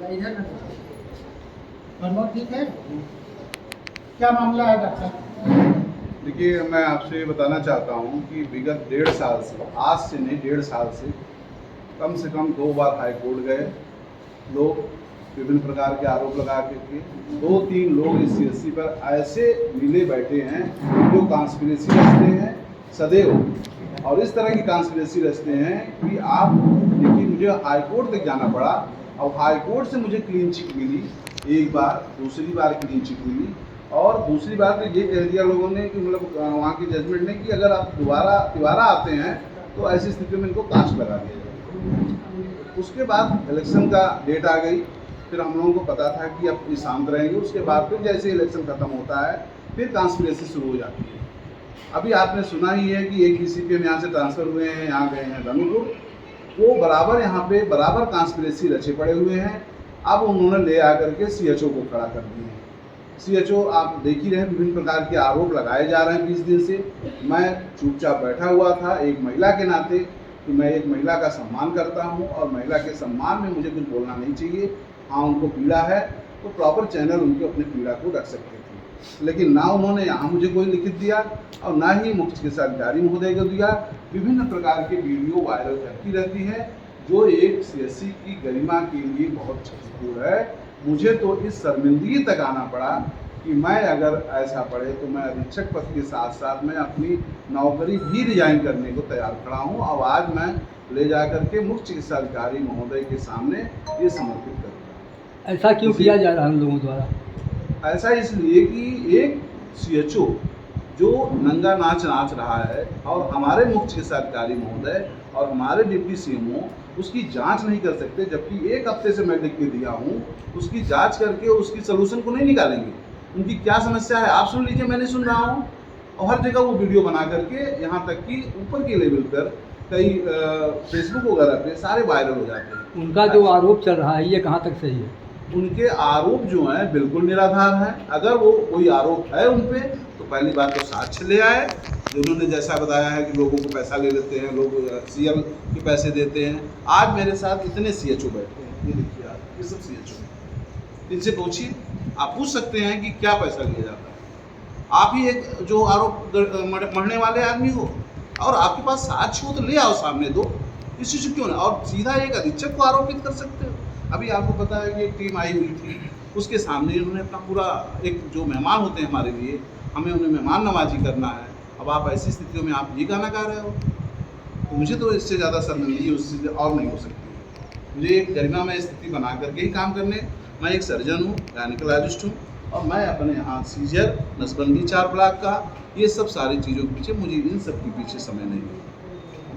इधर ना ठीक है। क्या मामला है डॉक्टर? देखिए, मैं आपसे ये बताना चाहता हूँ कि विगत 1.5 साल से, आज से नहीं 1.5 साल से कम 2 बार हाई कोर्ट गए लोग, विभिन्न प्रकार के आरोप लगा के 2-3 लोग इस CSC पर ऐसे मिले बैठे हैं जो कॉन्स्पिरेसी रचते हैं सदैव, और इस तरह की कॉन्स्पिरेसी रचते हैं कि आप देखिए, मुझे हाई कोर्ट तक जाना पड़ा और हाई कोर्ट से मुझे क्लीन चिट मिली एक बार, दूसरी बार क्लीन चिट मिली, और दूसरी बार तो ये कह दिया लोगों ने कि मतलब वहाँ की जजमेंट ने कि अगर आप दोबारा आते हैं तो ऐसी स्थिति में इनको कास्ट लगा दिया जाए। उसके बाद इलेक्शन का डेट आ गई, फिर हम लोगों को पता था कि अब ये शांत रहेंगे। उसके बाद फिर जैसे इलेक्शन खत्म होता है फिर कॉन्स्पिरेसी शुरू हो जाती है। अभी आपने सुना ही है कि एक DCPM यहाँ से ट्रांसफ़र हुए हैं, यहाँ गए हैं धनुपुर, वो बराबर यहाँ पे बराबर कॉन्स्पिरेसी रचे पड़े हुए हैं। अब उन्होंने ले आकर के CHO को खड़ा कर दिए हैं। CHO आप देख ही रहे हैं, विभिन्न प्रकार के आरोप लगाए जा रहे हैं 20 दिन से। मैं चुपचाप बैठा हुआ था एक महिला के नाते कि मैं एक महिला का सम्मान करता हूं और महिला के सम्मान में मुझे कुछ बोलना नहीं चाहिए। हाँ, उनको पीड़ा है तो प्रॉपर चैनल उनके अपने पीड़ा को रख सकते थे, लेकिन ना उन्होंने यहाँ मुझे कोई लिखित दिया और ना ही मुख्य चिकित्सा अधिकारी महोदय को दिया। विभिन्न प्रकार के वीडियो वायरल करती रहती है जो एक CSC की गरिमा के लिए बहुत क्षतिपूर्ण है। मुझे तो इस शर्मिंदगी तक आना पड़ा कि मैं अगर ऐसा पड़े तो मैं अधीक्षक पद के साथ साथ मैं अपनी नौकरी भी रिजाइन करने को तैयार खड़ा हूँ। अब आज मैं ले जा करके मुख्य चिकित्सा अधिकारी महोदय के सामने ये समर्पित करूँगा। ऐसा क्यों किया जा रहा है हम लोगों द्वारा? ऐसा इसलिए कि एक CHO जो नंगा नाच रहा है और हमारे मुख्य चिकित्सा अधिकारी महोदय और हमारे डिप्टी CMO उसकी जांच नहीं कर सकते, जबकि 1 हफ्ते से मैं लिख के दिया हूँ, उसकी जांच करके उसकी सलूशन को नहीं निकालेंगे। उनकी क्या समस्या है आप सुन लीजिए, मैं नहीं सुन रहा हूँ। और हर जगह वो वीडियो बना करके यहाँ तक कि ऊपर के लेवल पर कई फेसबुक वगैरह पे सारे वायरल हो जाते हैं। उनका जो आरोप चल रहा है ये कहाँ तक सही है? उनके आरोप जो हैं बिल्कुल निराधार हैं। अगर वो कोई आरोप है उन पे तो पहली बात तो साक्ष्य ले आए। उन्होंने जैसा बताया है कि लोगों को पैसा ले लेते हैं, लोग CM के पैसे देते हैं। आज मेरे साथ इतने CHO बैठे हैं, ये देखिए आप, ये सब CHO, इनसे पूछिए, आप पूछ सकते हैं कि क्या पैसा लिया जाता है। आप ही एक जो आरोप मरने वाले आदमी हो और आपके पास साक्ष्य हो तो ले आओ सामने दो, इस चीज़ क्यों ना, और सीधा एक अधीक्षक को आरोपित कर सकते हो। अभी आपको पता है कि एक टीम आई हुई थी, उसके सामने उन्होंने अपना पूरा एक जो मेहमान होते हैं हमारे लिए, हमें उन्हें मेहमान नवाजी करना है। अब आप ऐसी स्थितियों में आप ये गाना गा रहे हो, तो मुझे तो इससे ज़्यादा शर्मिंदगी उससे और नहीं हो सकती। मुझे एक गरिमामय स्थिति बना करके ही काम करने, मैं एक सर्जन हूँ, गायनिकोलॉजिस्ट हूँ, और मैं अपने यहाँ सीजर, नसबंदी 4 ब्लॉक का, ये सब सारी चीज़ों के पीछे, मुझे इन सब के पीछे समय नहीं है।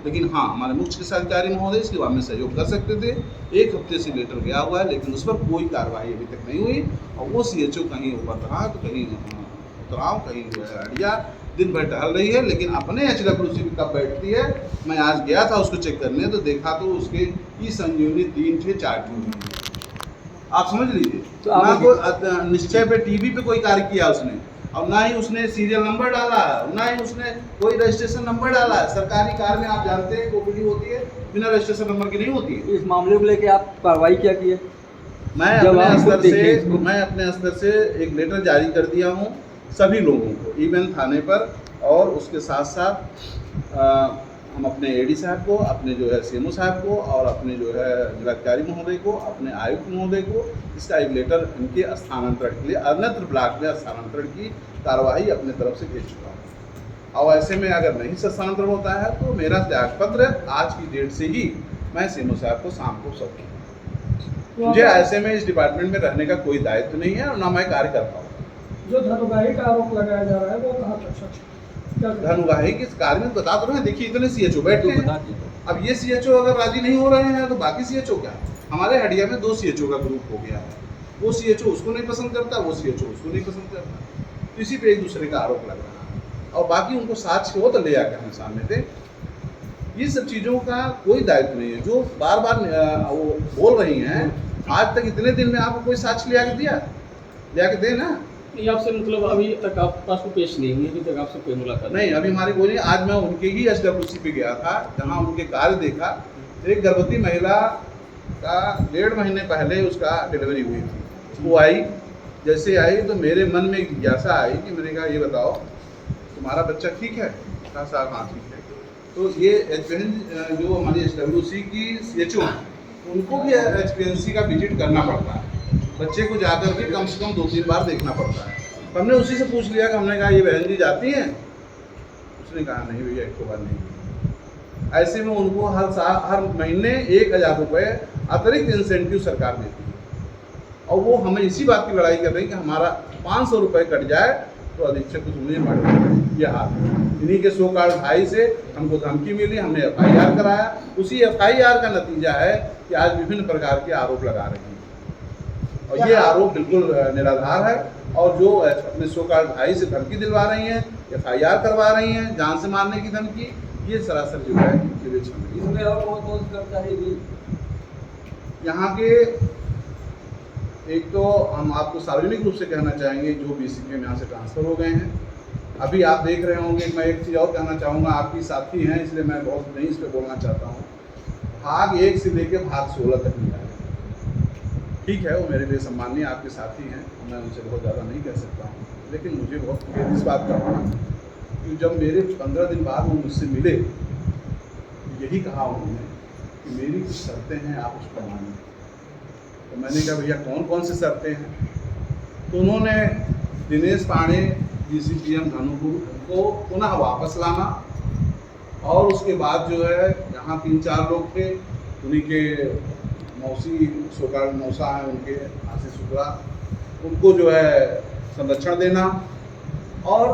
लेकिन हाँ, हमारे मुख्य चिकित्सा अधिकारी महोदय इसके बाद में सहयोग कर सकते थे। 1 हफ्ते से लेटर गया हुआ है, लेकिन उस पर कोई कार्रवाई अभी तक नहीं हुई। और वो CHO कहीं ऊपर रहा तो कहीं उतराव, कहीं जो है अड़िया, दिन भर टहल रही है, लेकिन अपने HWC भी कब बैठती है। मैं आज गया था उसको चेक करने, तो देखा तो उसके ई-संजीवनी 3 से 4 ट्यूब, आप समझ लीजिए। तो ना कोई निश्चय पे टीवी पे कोई कार्य किया उसने, और ना ही उसने सीरियल नंबर डाला है, ना ही उसने कोई रजिस्ट्रेशन नंबर डाला है। सरकारी कार में आप जानते हैं OPD होती है, बिना रजिस्ट्रेशन नंबर की नहीं होती है। इस मामले को लेके आप कार्रवाई क्या किए? मैं अपने स्तर से एक लेटर जारी कर दिया हूँ सभी लोगों को, इवन थाने पर, और उसके साथ साथ हम अपने AD साहब को, अपने जो है CMO साहब को, और अपने जो है जिलाधिकारी महोदय को, अपने आयुक्त महोदय को इसका एक लेटर इनके स्थानांतरण के लिए अन्यत्र ब्लॉक में स्थानांतरण की कार्रवाई अपने तरफ से भेज चुका हूँ। और ऐसे में अगर नहीं स्थानांतरण होता है तो मेरा त्यागपत्र आज की डेट से ही मैं CMO साहब को शाम को सौंपूंगा। मुझे ऐसे में इस डिपार्टमेंट में रहने का कोई दायित्व नहीं है और ना मैं कार्य कर पाऊँ। जो धनुगाही का आरोप लगाया जा रहा है वो कहाँ तक सच है? धनुगाही के कार्य में बता दो ना, देखिए इतने CHO बैठे हैं। अब ये CHO अगर राजी नहीं हो रहे हैं तो बाकी CHO क्या? हमारे हडिया में 2 CHO का ग्रुप हो गया है। वो CHO उसको नहीं पसंद करता, वो CHO उसको नहीं पसंद करता, तो इसी पे एक दूसरे का आरोप लग रहा है। और बाकी उनको साक्ष्य हो तो ले आकर हमें सामने दे। ये सब चीज़ों का कोई दायित्व नहीं है। जो बार बार वो बोल रही हैं, आज तक इतने दिन में आपको कोई साक्ष्य ले आके दे ना। ये आपसे मतलब अभी तक आप पास को पेश नहीं हुई, अभी तक आपसे कोई मुलाकात नहीं, अभी हमारी कोई नहीं। आज मैं उनके ही HWC पे गया था, जहाँ उनके कार्य देखा। एक गर्भवती महिला का 1.5 महीने पहले उसका डिलीवरी हुई थी। वो आई, जैसे आई तो मेरे मन में एक जिज्ञासा आई कि मैंने कहा ये बताओ तुम्हारा बच्चा ठीक है? कहा साहब हाँ ठीक है। तो ये जो हमारी SWC की CHO हैं, उनको भी HPNC का विजिट करना पड़ता है, बच्चे को जाकर के कम से कम 2-3 बार देखना पड़ता है। हमने उसी से पूछ लिया कि हमने कहा ये बहन जी जाती हैं? उसने कहा नहीं भैया, एक बार नहीं। ऐसे में उनको हर महीने 1000 रुपये अतिरिक्त इंसेंटिव सरकार देती है, और वो हमें इसी बात की लड़ाई कर रही है कि हमारा 500 रुपये कट जाए तो अधीक्षक कुछ मुझे मर ये हाल। इन्हीं के 100 कार्ड भाई से हमको धमकी मिली, हमने FIR कराया। उसी FIR का नतीजा है कि आज विभिन्न प्रकार के आरोप लगा रही हैं, और ये आरोप बिल्कुल निराधार है। और जो अपने 100 कार्ड भाई से धमकी दिलवा रही हैं, FIR करवा रही हैं, जान से मारने की धमकी, ये सरासर जो है विवेचना। इसमें और कौन कर्मचारी भी यहाँ के एक तो हम आपको सार्वजनिक रूप से कहना चाहेंगे जो BCPM यहाँ से ट्रांसफ़र हो गए हैं। अभी आप देख रहे होंगे, मैं एक चीज़ और कहना चाहूँगा, आपकी साथी हैं इसलिए मैं बहुत नहीं इस पर बोलना चाहता हूँ। भाग 1 से लेकर भाग 16 तक मिला है। ठीक है, वो मेरे लिए सम्मानीय आपके साथी हैं, मैं उनसे बहुत ज़्यादा नहीं कह सकता हूँ, लेकिन मुझे बहुत इस बात का हुआ कि जब मेरे 15 दिन बाद वो मुझसे मिले, यही कहा उन्होंने कि मेरी कुछ शर्तें हैं, आप उस पर मानिए। तो मैंने कहा भैया कौन कौन से शर्तें हैं? तो उन्होंने दिनेश पांडे DCPM धनुपुर को पुनः वापस लाना, और उसके बाद जो है यहाँ 3-4 लोग थे, उन्हीं के मौसी सोकाल मौसा हैं उनके आशीष शुक्ला, उनको जो है संरक्षण देना, और